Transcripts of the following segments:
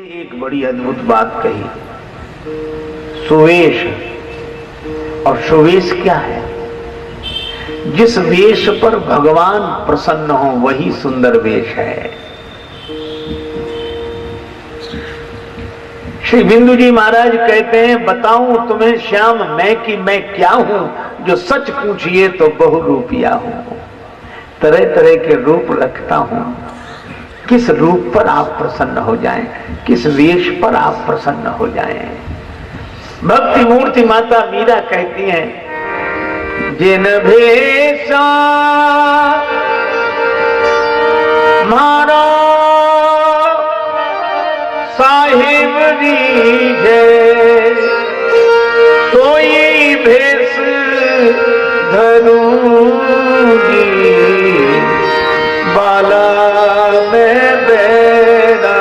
एक बड़ी अद्भुत बात कही, सुवेश। और सुवेश क्या है? जिस वेश पर भगवान प्रसन्न हो वही सुंदर वेश है। श्री बिंदु जी महाराज कहते हैं, बताऊं तुम्हें श्याम मैं कि मैं क्या हूं, जो सच पूछिए तो बहुरूपिया हूं। तरह तरह के रूप रखता हूं, किस रूप पर आप प्रसन्न हो जाएं, किस वेश पर आप प्रसन्न हो जाएं। भक्ति मूर्ति माता मीरा कहती हैं, जिन भेषा मारो साहिब दीजे, सोई भेष धरूंगी, बाला में बेड़ा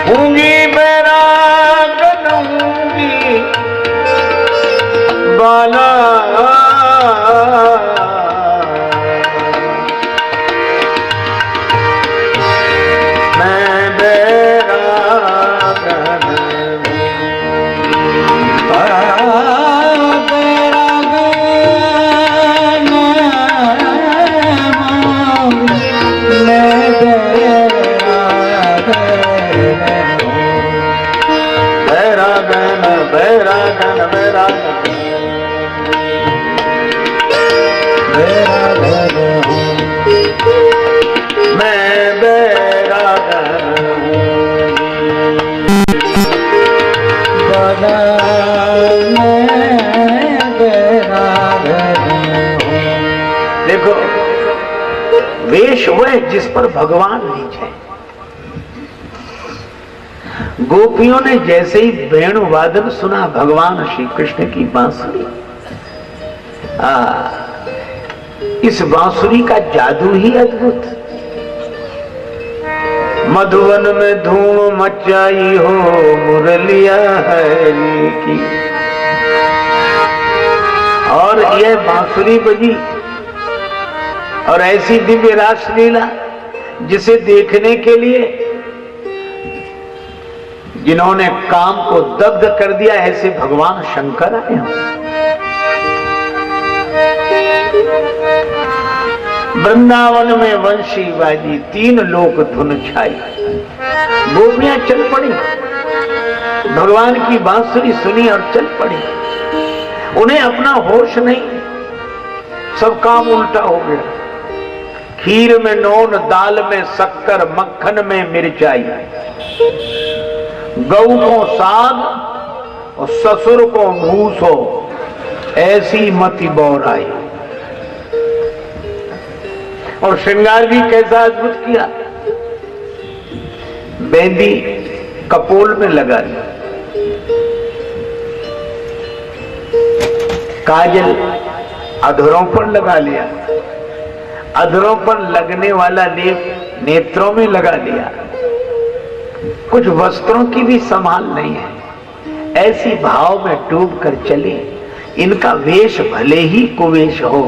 होंगी, बेड़ा गनूंगी, बाला देखो, वेश वह जिस पर भगवान नीच है। गोपियों ने जैसे ही वेणुवादन सुना, भगवान श्री कृष्ण की बांसुरी, इस बांसुरी का जादू ही अद्भुत। मधुवन में धूम मचाई हो मुरलिया हरि की, और यह बांसुरी बजी, और ऐसी दिव्य रासलीला जिसे देखने के लिए जिन्होंने काम को दग्ध कर दिया, ऐसे भगवान शंकर आए हो। वृंदावन में वंशी बाजी, तीन लोक धुन छाई। गोपियां चल पड़ी, भगवान की बांसुरी सुनी और चल पड़ी। उन्हें अपना होश नहीं, सब काम उल्टा हो गया। खीर में नून, दाल में शक्कर, मक्खन में मिर्चाई, गऊ को साग और ससुर को भूसो, ऐसी मति बौराई। और श्रृंगार भी कैसा अद्भुत किया, मेहंदी कपोल में लगा ली, काजल अधरों पर लगा लिया, अधरों पर लगने वाला लेप नेत्रों में लगा लिया। कुछ वस्त्रों की भी संभाल नहीं है, ऐसी भाव में डूब कर चले। इनका वेश भले ही कुवेश हो,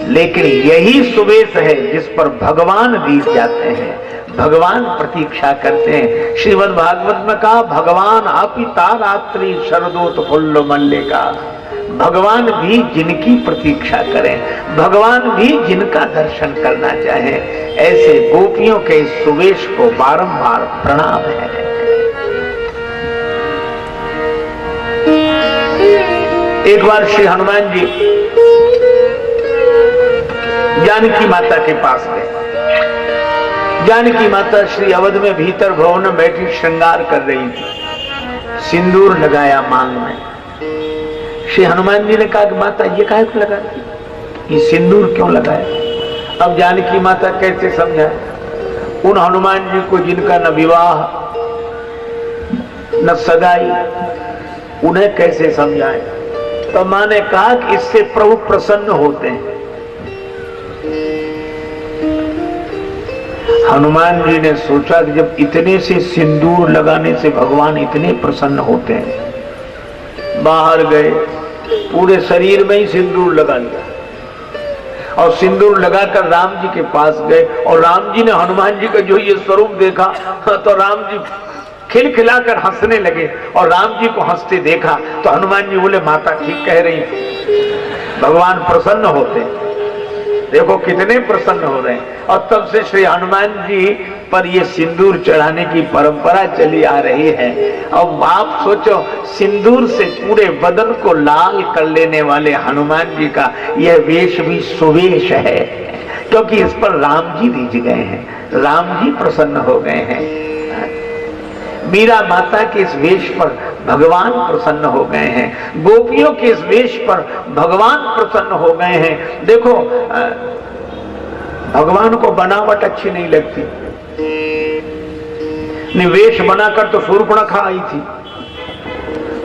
लेकिन यही सुवेश है जिस पर भगवान बीत जाते हैं, भगवान प्रतीक्षा करते हैं। श्रीमद् भागवत में कहा, भगवान अपिता रात्रि शरदोत फुल्ल मल्लिका। भगवान भी जिनकी प्रतीक्षा करें, भगवान भी जिनका दर्शन करना चाहे, ऐसे गोपियों के सुवेश को बारंबार प्रणाम है। एक बार श्री हनुमान जी जानकी माता के पास गए। जानकी माता श्री अवध में भीतर भवन में बैठी श्रृंगार कर रही थी, सिंदूर लगाया मांग में। श्री हनुमान जी ने कहा कि माता ये काहे को लगा, ये सिंदूर क्यों लगाया? अब जानकी माता कैसे समझाए उन हनुमान जी को जिनका न विवाह न सगाई, उन्हें कैसे समझाए? तो मां ने कहा कि इससे प्रभु प्रसन्न होते हैं। हनुमान जी ने सोचा कि जब इतने से सिंदूर लगाने से भगवान इतने प्रसन्न होते हैं, बाहर गए, पूरे शरीर में ही सिंदूर लगा लिया और सिंदूर लगाकर राम जी के पास गए और राम जी ने हनुमान जी का जो ये स्वरूप देखा तो राम जी खिलखिलाकर हंसने लगे और राम जी को हंसते देखा तो हनुमान जी बोले माता ठीक कह रही, भगवान प्रसन्न होते, देखो कितने प्रसन्न हो रहे हैं। और तब से श्री हनुमान जी पर ये सिंदूर चढ़ाने की परंपरा चली आ रही है। अब आप सोचो, सिंदूर से पूरे बदन को लाल कर लेने वाले हनुमान जी का यह वेश भी सुवेश है, क्योंकि इस पर राम जी रिझ गए हैं, राम जी प्रसन्न हो गए हैं। मीरा माता के इस वेश पर भगवान प्रसन्न हो गए हैं, गोपियों के इस वेश पर भगवान प्रसन्न हो गए हैं। देखो, भगवान को बनावट अच्छी नहीं लगती, निवेश बनाकर तो शूर्पणखा आई थी,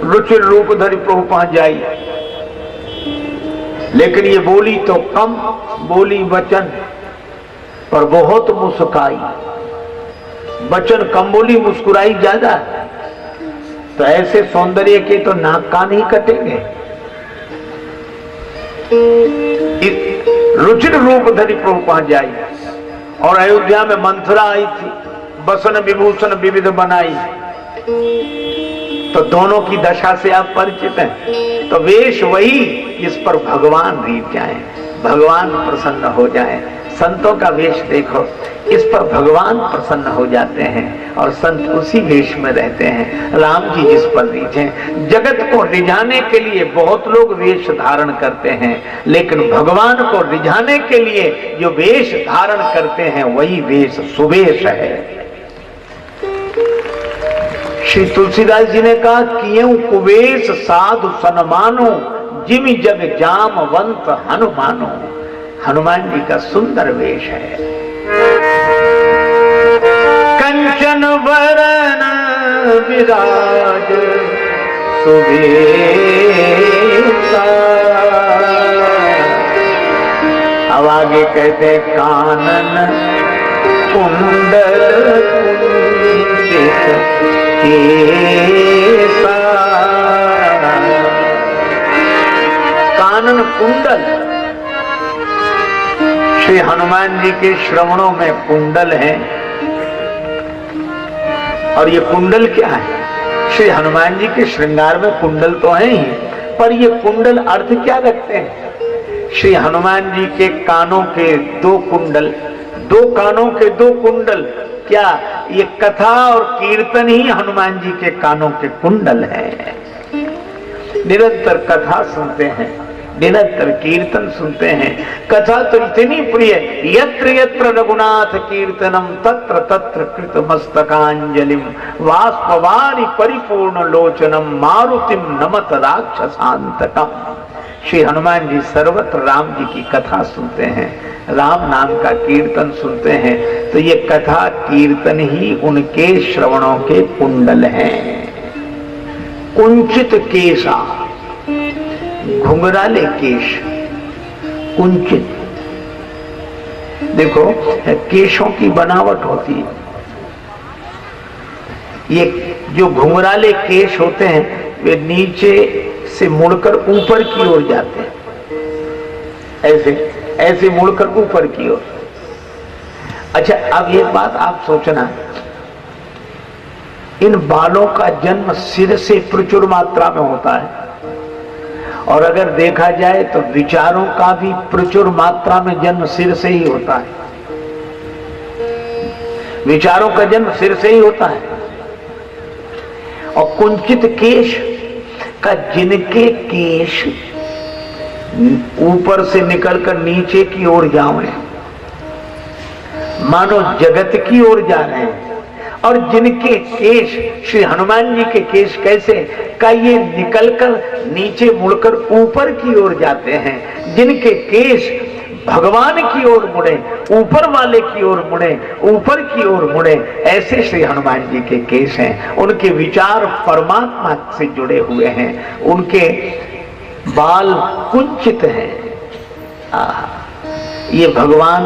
रुचिर रूप धरि प्रभु पहुंच जाई, लेकिन ये बोली तो कम, बोली वचन पर बहुत मुस्काई, वचन कम बोली मुस्कुराई ज्यादा। तो ऐसे सौंदर्य के तो नाक कान ही कटेंगे। रुचिर रूप धरि प्रभु पहुंच जाई और अयोध्या में मंथरा आई थी, बसन विभूषण विविध बनाई, तो दोनों की दशा से आप परिचित हैं। तो वेश वही इस पर भगवान रीझ जाए, भगवान प्रसन्न हो जाए। संतों का वेश देखो, इस पर भगवान प्रसन्न हो जाते हैं और संत उसी वेश में रहते हैं। राम जी जिस पर रीझे, जगत को रिझाने के लिए बहुत लोग वेश धारण करते हैं, लेकिन भगवान को रिझाने के लिए जो वेश धारण करते हैं वही वेश सुवेश है। श्री तुलसीदास जी ने कहा, कियों कुवेश साधु सन्मानो, जिमि जग जामवंत हनुमानो। हनुमान जी का सुंदर वेश है। कंचन वरण विराज सुबेसा, अब आगे कहते कानन कुंडल कुंचित केसा। कानन कुंडल, श्री हनुमान जी के श्रवणों में कुंडल है। और ये कुंडल क्या है? श्री हनुमान जी के श्रृंगार में कुंडल तो है ही, पर ये कुंडल अर्थ क्या रखते हैं? श्री हनुमान जी के कानों के दो कुंडल, दो कानों के दो कुंडल, क्या ये कथा और कीर्तन ही हनुमान जी के कानों के कुंडल है। निरंतर कथा सुनते हैं, निरंतर कीर्तन सुनते हैं। कथा तो इतनी प्रिय, यत्र यत्र रघुनाथ कीर्तनम तत्र तत्र कृत मस्तकांजलिम वाष्पवारि परिपूर्ण लोचनम मारुतिम नमत राक्षसांतकम। श्री हनुमान जी सर्वत्र राम जी की कथा सुनते हैं, राम नाम का कीर्तन सुनते हैं। तो ये कथा कीर्तन ही उनके श्रवणों के कुंडल हैं। कुंचित केसा, घुंघराले केश, कुंचित। देखो, केशों की बनावट होती है, ये जो घुंघराले केश होते हैं वे नीचे से मुड़कर ऊपर की ओर जाते हैं, ऐसे ऐसे मुड़कर ऊपर की ओर। अच्छा, अब ये बात आप सोचना, इन बालों का जन्म सिर से प्रचुर मात्रा में होता है, और अगर देखा जाए तो विचारों का भी प्रचुर मात्रा में जन्म सिर से ही होता है। विचारों का जन्म सिर से ही होता है। और कुंचित केश का, जिनके केश ऊपर से निकलकर नीचे की ओर जाए, मानो जगत की ओर जा रहे हैं। और जिनके केश, श्री हनुमान जी के केश कैसे का, ये निकलकर नीचे मुड़कर ऊपर की ओर जाते हैं। जिनके केश भगवान की ओर मुड़े, ऊपर वाले की ओर मुड़े, ऊपर की ओर मुड़े, ऐसे श्री हनुमान जी के केश हैं। उनके विचार परमात्मा से जुड़े हुए हैं, उनके बाल कुंचित हैं। ये भगवान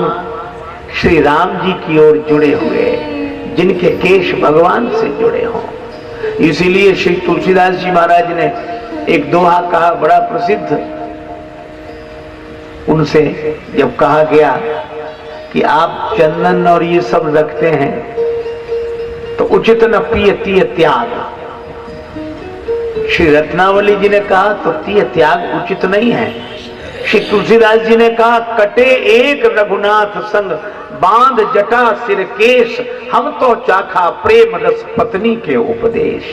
श्री राम जी की ओर जुड़े हुए, जिनके केश भगवान से जुड़े हों। इसीलिए श्री तुलसीदास जी महाराज ने एक दोहा कहा बड़ा प्रसिद्ध, उनसे जब कहा गया कि आप चंदन और ये सब रखते हैं तो उचित न पिय त्याग। श्री रत्नावली जी ने कहा तो त्याग उचित नहीं है। श्री तुलसीदास जी ने कहा कटे एक रघुनाथ संग बांध जटा सिर केश, हम तो चाखा प्रेम रस पत्नी के उपदेश।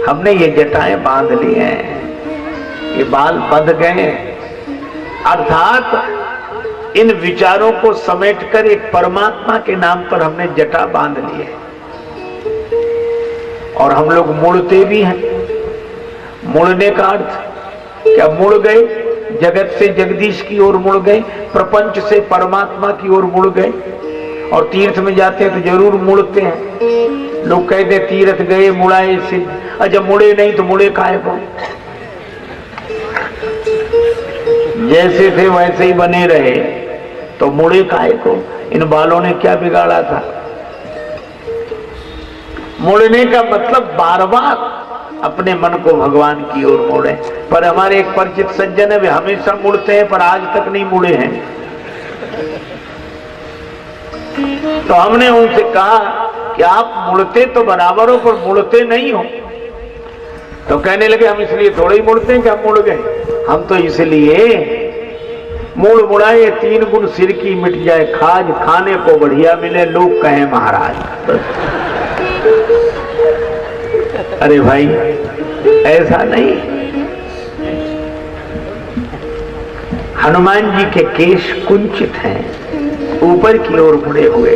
हमने ये जटाएं बांध ली हैं, ये बाल बंध गए, अर्थात इन विचारों को समेटकर एक परमात्मा के नाम पर हमने जटा बांध ली है। और हम लोग मुड़ते भी हैं। मुड़ने का अर्थ क्या? मुड़ गए, जगत से जगदीश की ओर मुड़ गए, प्रपंच से परमात्मा की ओर मुड़ गए। और तीर्थ में जाते हैं तो जरूर मुड़ते हैं। लोग कहते तीर्थ गए मुड़ाए से, अच्छा मुड़े नहीं तो मुड़े काहे को? जैसे थे वैसे ही बने रहे तो मुड़े काहे को? इन बालों ने क्या बिगाड़ा था? मुड़ने का मतलब बार बार अपने मन को भगवान की ओर मोड़े। पर हमारे एक परिचित सज्जन है, वे हमेशा मुड़ते हैं पर आज तक नहीं मुड़े हैं। तो हमने उनसे कहा कि आप मुड़ते तो बराबर हो पर मुड़ते नहीं हो। तो कहने लगे हम इसलिए थोड़े ही मुड़ते हैं कि हम मुड़ गए, हम तो इसलिए मुड़ मुड़ाए 3 गुण सिर की मिट जाए खाज, खाने को बढ़िया मिले लोग कहें महाराज। अरे भाई ऐसा नहीं। हनुमान जी के केश कुंचित हैं, ऊपर की ओर मुड़े हुए,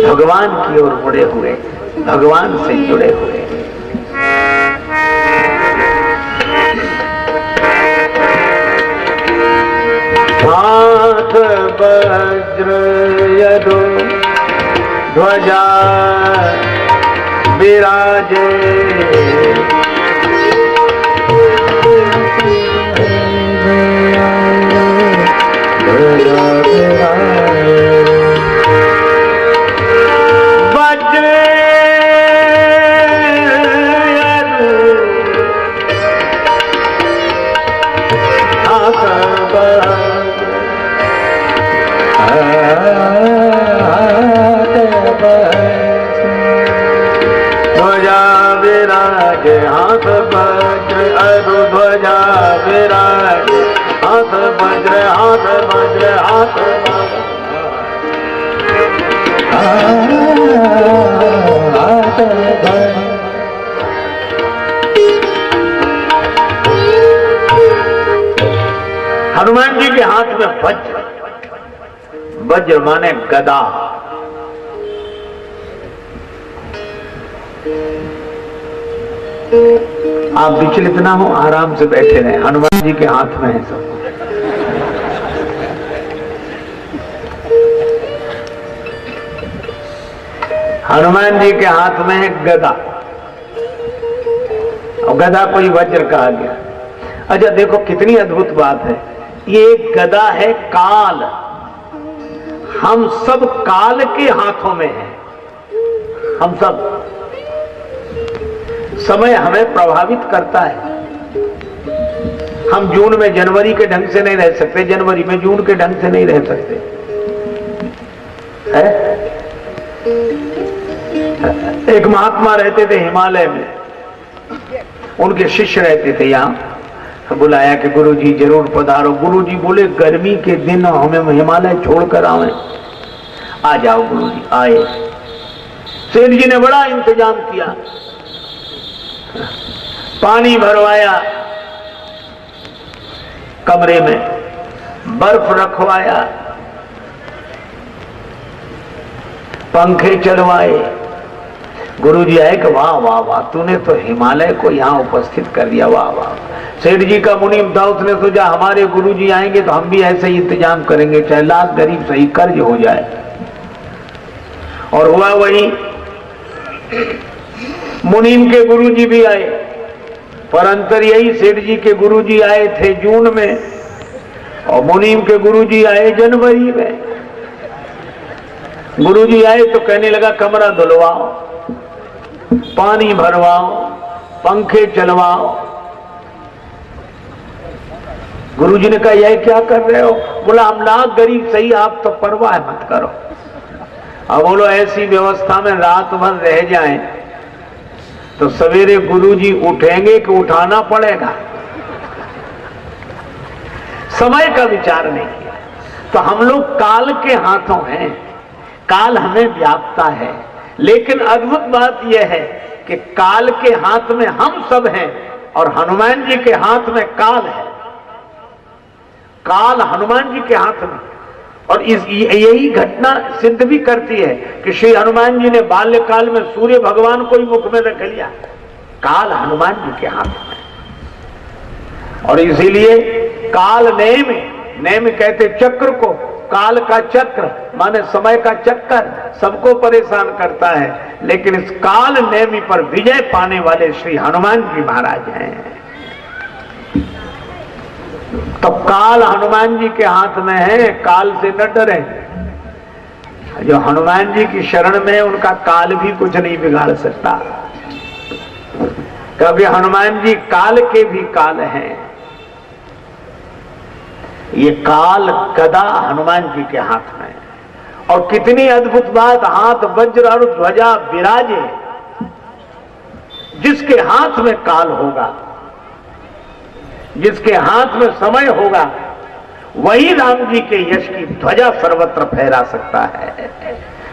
भगवान की ओर मुड़े हुए, भगवान से जुड़े हुए। हाथ वज्र यदो ध्वजा विराजे, हाथ वज्र अरु ध्वजा विराज, हाथ वज्र हाथ वज्र हाथ हनुमान जी के हाथ में वज्र, वज्र माने गदा। आप विचलित ना हो, आराम से बैठे रहे, हनुमान जी के हाथ में है सब। हनुमान जी के हाथ में है गदा, और गदा को ही वज्र कहा गया। अच्छा देखो कितनी अद्भुत बात है, ये गदा है काल। हम सब काल के हाथों में हैं। हम सब, समय हमें प्रभावित करता है। हम जून में जनवरी के ढंग से नहीं रह सकते, जनवरी में जून के ढंग से नहीं रह सकते है? एक महात्मा रहते थे हिमालय में, उनके शिष्य रहते थे यहाँ। बुलाया कि गुरुजी जरूर पधारो। गुरुजी बोले गर्मी के दिन हमें हिमालय छोड़कर आवे। आ जाओ गुरुजी। आए। सेठ जी ने बड़ा इंतजाम किया, पानी भरवाया कमरे में, बर्फ रखवाया, पंखे चलवाए। गुरुजी आए कि वाह वाह वाह, तूने तो हिमालय को यहाँ उपस्थित कर दिया, वाह वाह। सेठ जी का मुनीम था, उसने सोचा हमारे गुरुजी आएंगे तो हम भी ऐसे ही इंतजाम करेंगे, चाहे लाख गरीब सही कर्ज हो जाए। और हुआ वही। मुनीम के गुरुजी भी आए, पर अंतर यही, सेठ जी के गुरुजी आए थे जून में और मुनीम के गुरुजी आए जनवरी में। गुरुजी आए तो कहने लगा कमरा धुलवाओ, पानी भरवाओ, पंखे चलवाओ। गुरुजी ने कहा यह क्या कर रहे हो? बोला हम लाख गरीब सही, आप तो परवाह मत करो। अब बोलो ऐसी व्यवस्था में रात भर रह जाएं तो सवेरे गुरुजी उठेंगे कि उठाना पड़ेगा? समय का विचार नहीं किया। तो हम लोग काल के हाथों हैं, काल हमें व्यापता है, लेकिन अद्भुत बात यह है कि काल के हाथ में हम सब हैं और हनुमान जी के हाथ में काल है। काल हनुमान जी के हाथ में, और यही घटना सिद्ध भी करती है कि श्री हनुमान जी ने बाल्यकाल में सूर्य भगवान को ही मुख में रख लिया। काल हनुमान जी के हाथ में, और इसीलिए काल नेम, नेम कहते चक्र को, काल का चक्र माने समय का चक्कर सबको परेशान करता है, लेकिन इस काल नेमी पर विजय पाने वाले श्री हनुमान जी महाराज हैं। तो काल हनुमान जी के हाथ में है, काल से न डरे। जो हनुमान जी की शरण में है उनका काल भी कुछ नहीं बिगाड़ सकता, क्योंकि हनुमान जी काल के भी काल हैं। ये काल गदा हनुमान जी के हाथ में, और कितनी अद्भुत बात, हाथ वज्र और ध्वजा विराजे। जिसके हाथ में काल होगा, जिसके हाथ में समय होगा, वही राम जी के यश की ध्वजा सर्वत्र फहरा सकता है।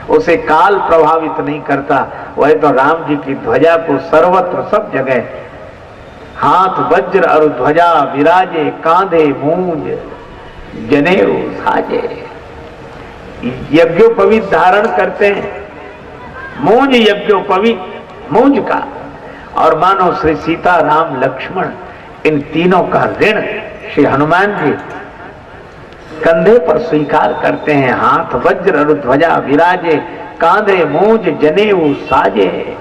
उसे काल प्रभावित नहीं करता, वह तो राम जी की ध्वजा को सर्वत्र सब जगह हाथ वज्र और ध्वजा विराजे, कांधे मूंज जनेऊ साजे। यज्ञोपवीत धारण करते हैं, मूंज यज्ञोपवीत मूंज का, और मानो श्री सीता राम लक्ष्मण इन तीनों का ऋण श्री हनुमान जी कंधे पर स्वीकार करते हैं। हाथ वज्र और ध्वजा विराजे, कांधे मूंज जनेऊ साजे।